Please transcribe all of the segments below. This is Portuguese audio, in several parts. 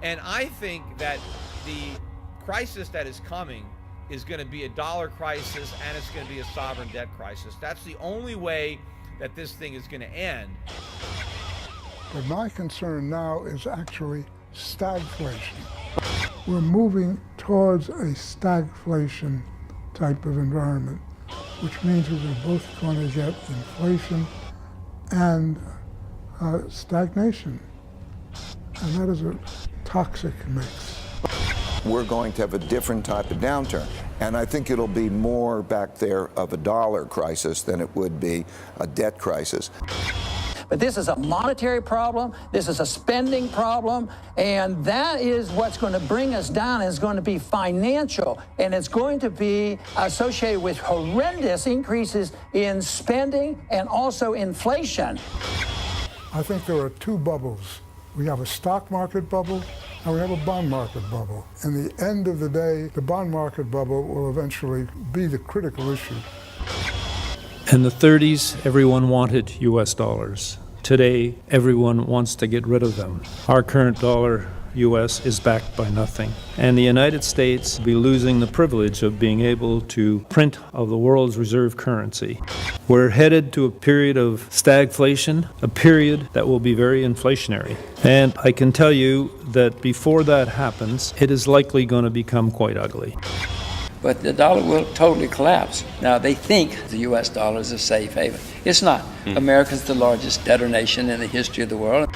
And I think that the crisis that is coming is going to be a dollar crisis, and it's going to be a sovereign debt crisis. That's the only way that this thing is going to end. But my concern now is actually stagflation. We're moving towards a stagflation type of environment, which means we're both going to get inflation and stagnation. And that is a toxic mix. We're going to have a different type of downturn. And I think it'll be more back there of a dollar crisis than it would be a debt crisis. But this is a monetary problem, this is a spending problem, and that is what's going to bring us down. Is going to be financial, and it's going to be associated with horrendous increases in spending and also inflation. I think there are two bubbles. We have a stock market bubble and we have a bond market bubble. In the end of the day, the bond market bubble will eventually be the critical issue. In the 30s, everyone wanted US dollars. Today, everyone wants to get rid of them. Our current dollar US is backed by nothing. And the United States will be losing the privilege of being able to print of the world's reserve currency. We're headed to a period of stagflation, a period that will be very inflationary. And I can tell you that before that happens, it is likely going to become quite ugly. But the dollar will totally collapse. Now, they think the U.S. dollar is a safe haven. It's not. America's the largest debtor nation in the history of the world.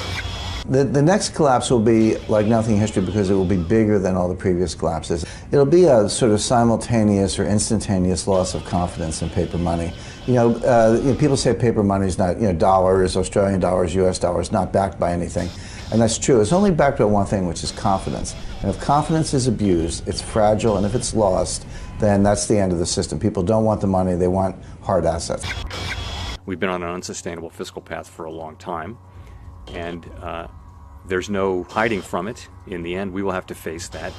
The next collapse will be like nothing in history because it will be bigger than all the previous collapses. It'll be a sort of simultaneous or instantaneous loss of confidence in paper money. People say paper money is not, dollars, Australian dollars, US dollars, not backed by anything. And that's true. It's only backed by one thing, which is confidence. And if confidence is abused, it's fragile, and if it's lost, then that's the end of the system. People don't want the money, they want hard assets. We've been on an unsustainable fiscal path for a long time, and there's no hiding from it. In the end, we will have to face that.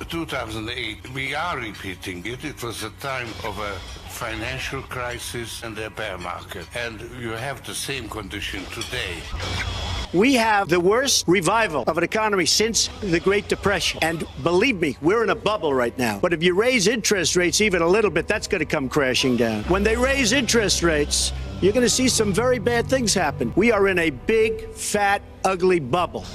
2008, we are repeating it. It was a time of a financial crisis and a bear market. And you have the same condition today. We have the worst revival of an economy since the Great Depression. And believe me, we're in a bubble right now. But if you raise interest rates even a little bit, that's going to come crashing down. When they raise interest rates, you're going to see some very bad things happen. We are in a big, fat, ugly bubble.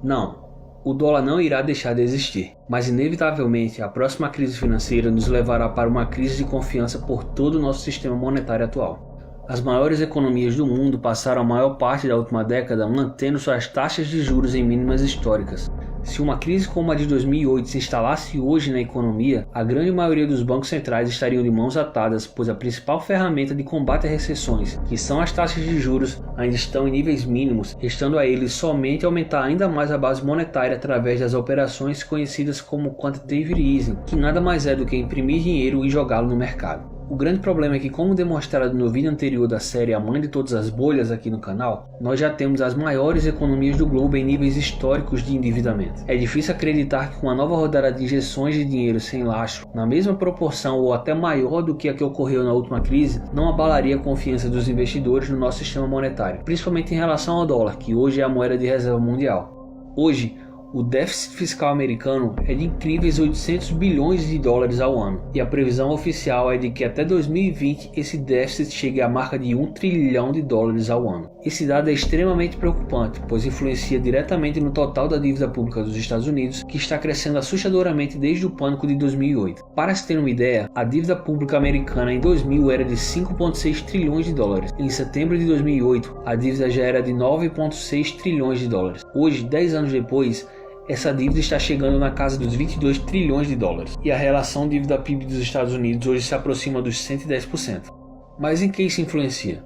Não, o dólar não irá deixar de existir, mas inevitavelmente a próxima crise financeira nos levará para uma crise de confiança por todo o nosso sistema monetário atual. As maiores economias do mundo passaram a maior parte da última década mantendo suas taxas de juros em mínimas históricas. Se uma crise como a de 2008 se instalasse hoje na economia, a grande maioria dos bancos centrais estariam de mãos atadas, pois a principal ferramenta de combate a recessões, que são as taxas de juros, ainda estão em níveis mínimos, restando a eles somente aumentar ainda mais a base monetária através das operações conhecidas como quantitative easing, que nada mais é do que imprimir dinheiro e jogá-lo no mercado. O grande problema é que, como demonstrado no vídeo anterior da série A Mãe de Todas as Bolhas aqui no canal, nós já temos as maiores economias do globo em níveis históricos de endividamento. É difícil acreditar que com uma nova rodada de injeções de dinheiro sem lastro, na mesma proporção ou até maior do que a que ocorreu na última crise, não abalaria a confiança dos investidores no nosso sistema monetário, principalmente em relação ao dólar, que hoje é a moeda de reserva mundial. Hoje, o déficit fiscal americano é de incríveis 800 bilhões de dólares ao ano, e a previsão oficial é de que até 2020 esse déficit chegue à marca de 1 trilhão de dólares ao ano. Esse dado é extremamente preocupante, pois influencia diretamente no total da dívida pública dos Estados Unidos, que está crescendo assustadoramente desde o pânico de 2008. Para se ter uma ideia, a dívida pública americana em 2000 era de 5,6 trilhões de dólares. Em setembro de 2008, a dívida já era de 9,6 trilhões de dólares. Hoje, 10 anos depois, essa dívida está chegando na casa dos 22 trilhões de dólares, e a relação dívida-PIB dos Estados Unidos hoje se aproxima dos 110%. Mas em que isso influencia?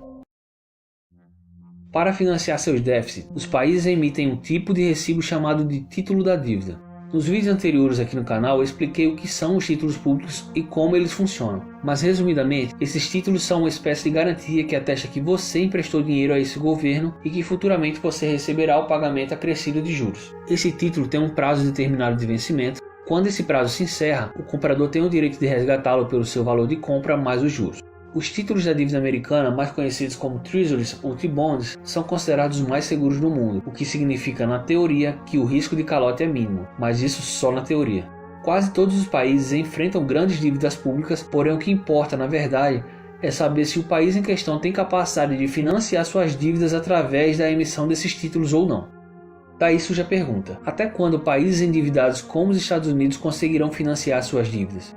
Para financiar seus déficits, os países emitem um tipo de recibo chamado de título da dívida. Nos vídeos anteriores aqui no canal eu expliquei o que são os títulos públicos e como eles funcionam, mas resumidamente, esses títulos são uma espécie de garantia que atesta que você emprestou dinheiro a esse governo e que futuramente você receberá o pagamento acrescido de juros. Esse título tem um prazo determinado de vencimento. Quando esse prazo se encerra, o comprador tem o direito de resgatá-lo pelo seu valor de compra mais os juros. Os títulos da dívida americana, mais conhecidos como Treasuries ou T-Bonds, são considerados os mais seguros do mundo, o que significa na teoria que o risco de calote é mínimo, mas isso só na teoria. Quase todos os países enfrentam grandes dívidas públicas, porém o que importa na verdade é saber se o país em questão tem capacidade de financiar suas dívidas através da emissão desses títulos ou não. Daí surge a pergunta: até quando países endividados como os Estados Unidos conseguirão financiar suas dívidas?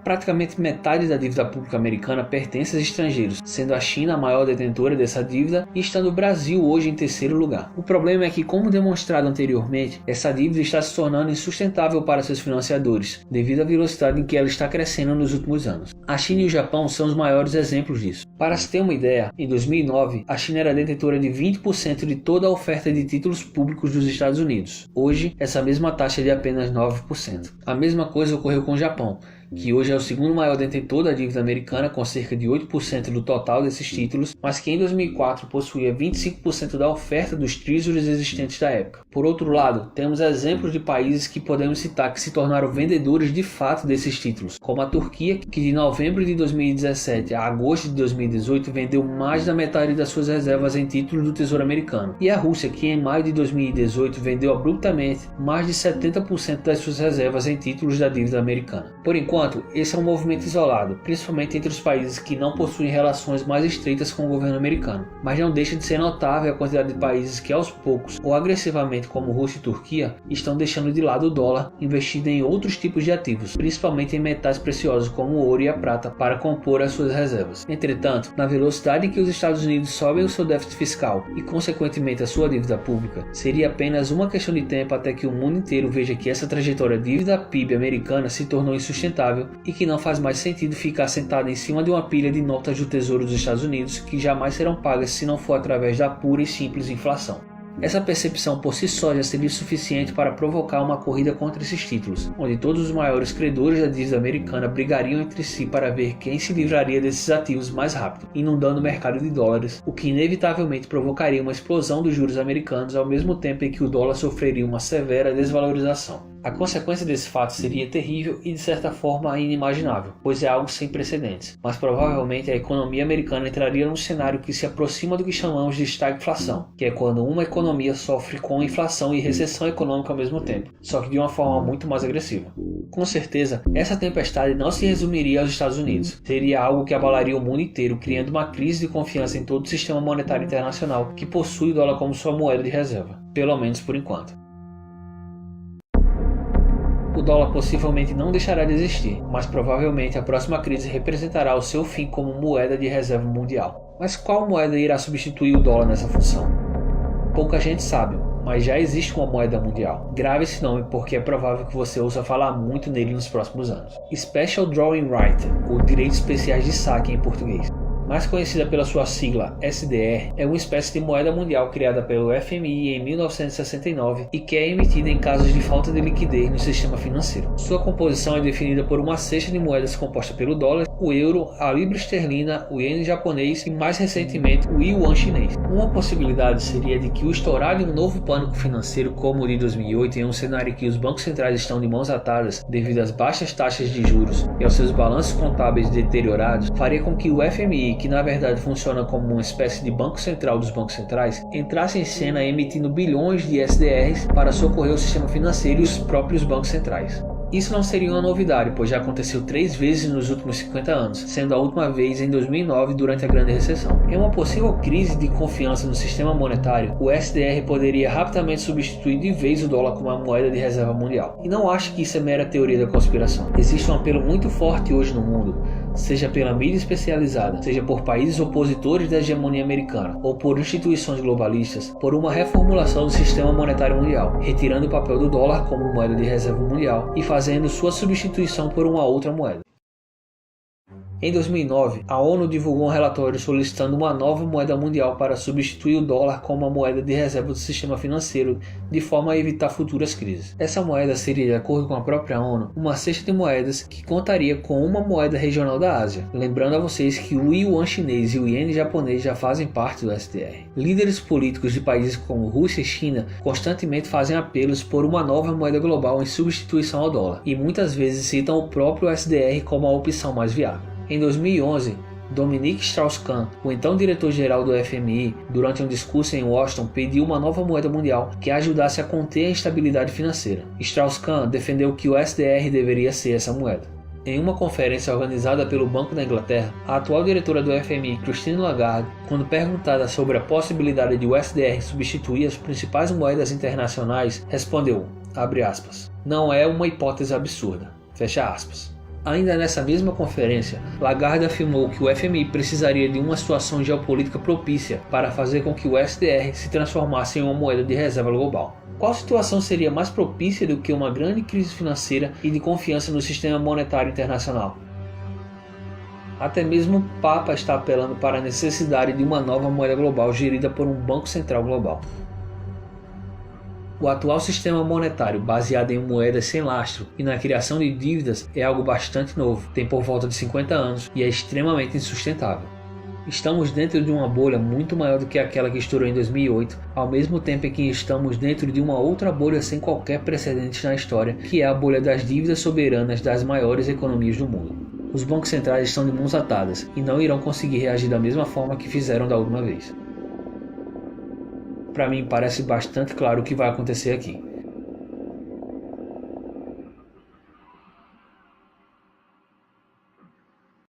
Praticamente metade da dívida pública americana pertence a estrangeiros, sendo a China a maior detentora dessa dívida e estando o Brasil hoje em terceiro lugar. O problema é que, como demonstrado anteriormente, essa dívida está se tornando insustentável para seus financiadores, devido à velocidade em que ela está crescendo nos últimos anos. A China e o Japão são os maiores exemplos disso. Para se ter uma ideia, em 2009, a China era detentora de 20% de toda a oferta de títulos públicos dos Estados Unidos. Hoje, essa mesma taxa é de apenas 9%. A mesma coisa ocorreu com o Japão, que hoje é o segundo maior detentor da dívida americana, com cerca de 8% do total desses títulos, mas que em 2004 possuía 25% da oferta dos treasuries existentes da época. Por outro lado, temos exemplos de países que podemos citar que se tornaram vendedores de fato desses títulos, como a Turquia, que de novembro de 2017 a agosto de 2018 vendeu mais da metade das suas reservas em títulos do Tesouro Americano, e a Rússia, que em maio de 2018 vendeu abruptamente mais de 70% das suas reservas em títulos da dívida americana. Por enquanto, esse é um movimento isolado, principalmente entre os países que não possuem relações mais estreitas com o governo americano, mas não deixa de ser notável a quantidade de países que aos poucos, ou agressivamente como Rússia e Turquia, estão deixando de lado o dólar, investindo em outros tipos de ativos, principalmente em metais preciosos como o ouro e a prata, para compor as suas reservas. Entretanto, na velocidade em que os Estados Unidos sobem o seu déficit fiscal e consequentemente a sua dívida pública, seria apenas uma questão de tempo até que o mundo inteiro veja que essa trajetória dívida-PIB americana se tornou insustentável e que não faz mais sentido ficar sentado em cima de uma pilha de notas do Tesouro dos Estados Unidos que jamais serão pagas se não for através da pura e simples inflação. Essa percepção por si só já seria suficiente para provocar uma corrida contra esses títulos, onde todos os maiores credores da dívida americana brigariam entre si para ver quem se livraria desses ativos mais rápido, inundando o mercado de dólares, o que inevitavelmente provocaria uma explosão dos juros americanos ao mesmo tempo em que o dólar sofreria uma severa desvalorização. A consequência desse fato seria terrível e de certa forma inimaginável, pois é algo sem precedentes, mas provavelmente a economia americana entraria num cenário que se aproxima do que chamamos de estagflação, que é quando uma economia sofre com inflação e recessão econômica ao mesmo tempo, só que de uma forma muito mais agressiva. Com certeza, essa tempestade não se resumiria aos Estados Unidos, seria algo que abalaria o mundo inteiro, criando uma crise de confiança em todo o sistema monetário internacional que possui o dólar como sua moeda de reserva, pelo menos por enquanto. O dólar possivelmente não deixará de existir, mas provavelmente a próxima crise representará o seu fim como moeda de reserva mundial. Mas qual moeda irá substituir o dólar nessa função? Pouca gente sabe, mas já existe uma moeda mundial. Grave esse nome porque é provável que você ouça falar muito nele nos próximos anos. Special Drawing Right, ou Direitos Especiais de Saque em português. Mais conhecida pela sua sigla SDR, é uma espécie de moeda mundial criada pelo FMI em 1969 e que é emitida em casos de falta de liquidez no sistema financeiro. Sua composição é definida por uma cesta de moedas composta pelo dólar, o euro, a libra esterlina, o iene japonês e mais recentemente o yuan chinês. Uma possibilidade seria de que o estourar de um novo pânico financeiro como o de 2008, em um cenário em que os bancos centrais estão de mãos atadas devido às baixas taxas de juros e aos seus balanços contábeis deteriorados, faria com que o FMI, que na verdade funciona como uma espécie de banco central dos bancos centrais, entrasse em cena emitindo bilhões de SDRs para socorrer o sistema financeiro e os próprios bancos centrais. Isso não seria uma novidade, pois já aconteceu 3 vezes nos últimos 50 anos, sendo a última vez em 2009 durante a Grande Recessão. Em uma possível crise de confiança no sistema monetário, o SDR poderia rapidamente substituir de vez o dólar como uma moeda de reserva mundial. E não acho que isso é mera teoria da conspiração. Existe um apelo muito forte hoje no mundo, seja pela mídia especializada, seja por países opositores da hegemonia americana ou por instituições globalistas, por uma reformulação do sistema monetário mundial, retirando o papel do dólar como moeda de reserva mundial e fazendo sua substituição por uma outra moeda. Em 2009, a ONU divulgou um relatório solicitando uma nova moeda mundial para substituir o dólar como a moeda de reserva do sistema financeiro, de forma a evitar futuras crises. Essa moeda seria, de acordo com a própria ONU, uma cesta de moedas que contaria com uma moeda regional da Ásia. Lembrando a vocês que o yuan chinês e o iene japonês já fazem parte do SDR. Líderes políticos de países como Rússia e China constantemente fazem apelos por uma nova moeda global em substituição ao dólar, e muitas vezes citam o próprio SDR como a opção mais viável. Em 2011, Dominique Strauss-Kahn, o então diretor-geral do FMI, durante um discurso em Washington, pediu uma nova moeda mundial que ajudasse a conter a instabilidade financeira. Strauss-Kahn defendeu que o SDR deveria ser essa moeda. Em uma conferência organizada pelo Banco da Inglaterra, a atual diretora do FMI, Christine Lagarde, quando perguntada sobre a possibilidade de o SDR substituir as principais moedas internacionais, respondeu, abre aspas, não é uma hipótese absurda, fecha aspas. Ainda nessa mesma conferência, Lagarde afirmou que o FMI precisaria de uma situação geopolítica propícia para fazer com que o SDR se transformasse em uma moeda de reserva global. Qual situação seria mais propícia do que uma grande crise financeira e de confiança no sistema monetário internacional? Até mesmo o Papa está apelando para a necessidade de uma nova moeda global gerida por um Banco Central global. O atual sistema monetário, baseado em moedas sem lastro e na criação de dívidas, é algo bastante novo, tem por volta de 50 anos e é extremamente insustentável. Estamos dentro de uma bolha muito maior do que aquela que estourou em 2008, ao mesmo tempo em que estamos dentro de uma outra bolha sem qualquer precedente na história, que é a bolha das dívidas soberanas das maiores economias do mundo. Os bancos centrais estão de mãos atadas e não irão conseguir reagir da mesma forma que fizeram da última vez. Para mim parece bastante claro o que vai acontecer aqui.